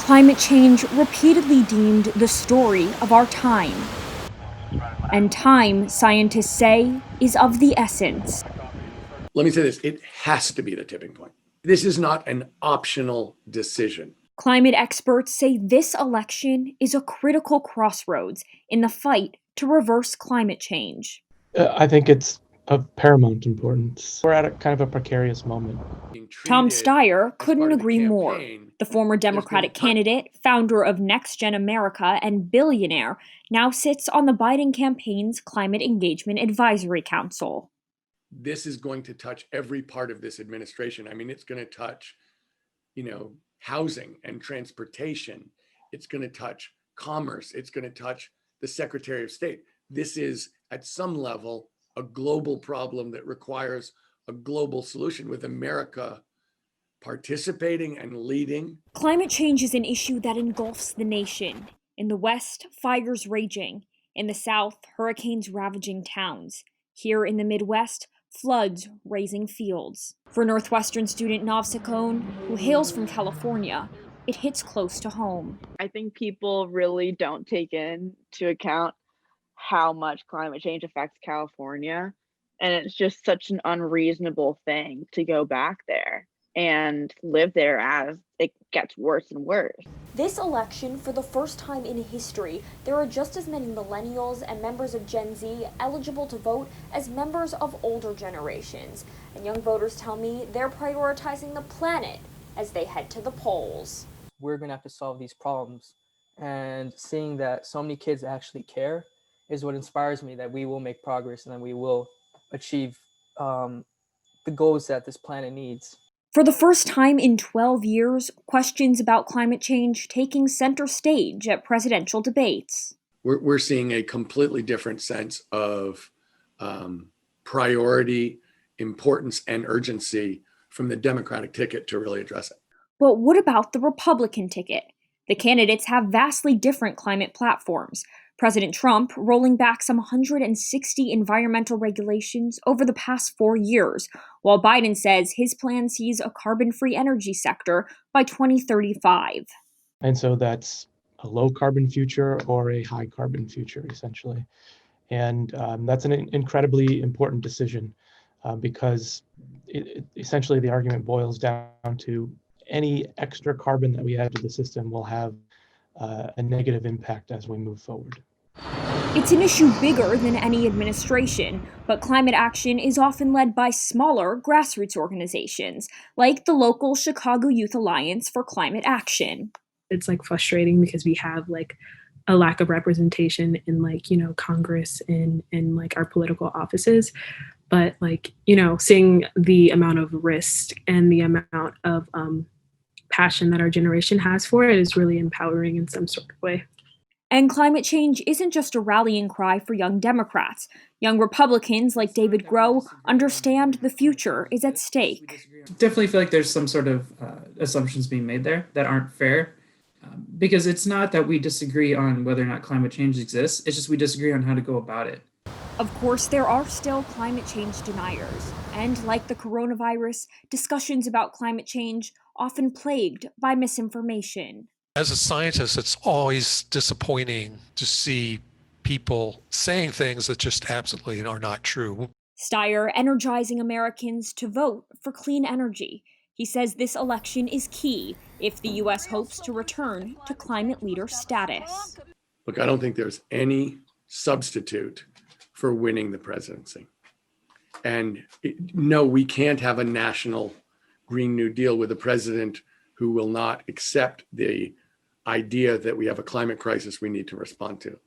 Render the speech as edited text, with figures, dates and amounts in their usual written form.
Climate change repeatedly deemed the story of our time. And time, scientists say, is of the essence. Let me say this, it has to be the tipping point. This is not an optional decision. Climate experts say this election is a critical crossroads in the fight to reverse climate change. I think it's of paramount importance. We're at a kind of a precarious moment. Tom Steyer couldn't agree more. The former Democratic candidate, founder of Next Gen America, and billionaire, now sits on the Biden campaign's Climate Engagement Advisory Council. This is going to touch every part of this administration. I mean, it's going to touch, housing and transportation. It's going to touch commerce. It's going to touch the Secretary of State. This is, at some level, a global problem that requires a global solution, with America participating and leading. Climate change is an issue that engulfs the nation. In the West, fires raging. In the South, hurricanes ravaging towns. Here in the Midwest, floods raising fields. For Northwestern student SEKHON, who hails from California, it hits close to home. I think people really don't take into account how much climate change affects California. And it's just such an unreasonable thing to go back there and live there as it gets worse and worse. This election, for the first time in history, there are just as many millennials and members of Gen Z eligible to vote as members of older generations. And young voters tell me they're prioritizing the planet as they head to the polls. We're going to have to solve these problems. And seeing that so many kids actually care is what inspires me, that we will make progress and that we will achieve the goals that this planet needs. For the first time in 12 years, questions about climate change taking center stage at presidential debates. We're seeing a completely different sense of priority, importance, and urgency from the Democratic ticket to really address it. But what about the Republican ticket? The candidates have vastly different climate platforms. President Trump rolling back some 160 environmental regulations over the past 4 years, while Biden says his plan sees a carbon-free energy sector by 2035. And so that's a low carbon future or a high carbon future, essentially. And that's an incredibly important decision because essentially the argument boils down to any extra carbon that we add to the system will have a negative impact as we move forward. It's an issue bigger than any administration, but climate action is often led by smaller grassroots organizations, like the local Chicago Youth Alliance for Climate Action. It's frustrating because we have a lack of representation in Congress and our political offices. But seeing the amount of risk and the amount of passion that our generation has for it is really empowering in some sort of way. And climate change isn't just a rallying cry for young Democrats. Young Republicans like David Groh understand the future is at stake. Definitely feel like there's some sort of assumptions being made there that aren't fair. Because it's not that we disagree on whether or not climate change exists, it's just we disagree on how to go about it. Of course, there are still climate change deniers. And like the coronavirus, discussions about climate change often plagued by misinformation. As a scientist, it's always disappointing to see people saying things that just absolutely are not true. Steyer energizing Americans to vote for clean energy. He says this election is key if the U.S. hopes to return to climate leader status. Look, I don't think there's any substitute for winning the presidency. And no, we can't have a national Green New Deal with a president who will not accept the idea that we have a climate crisis we need to respond to.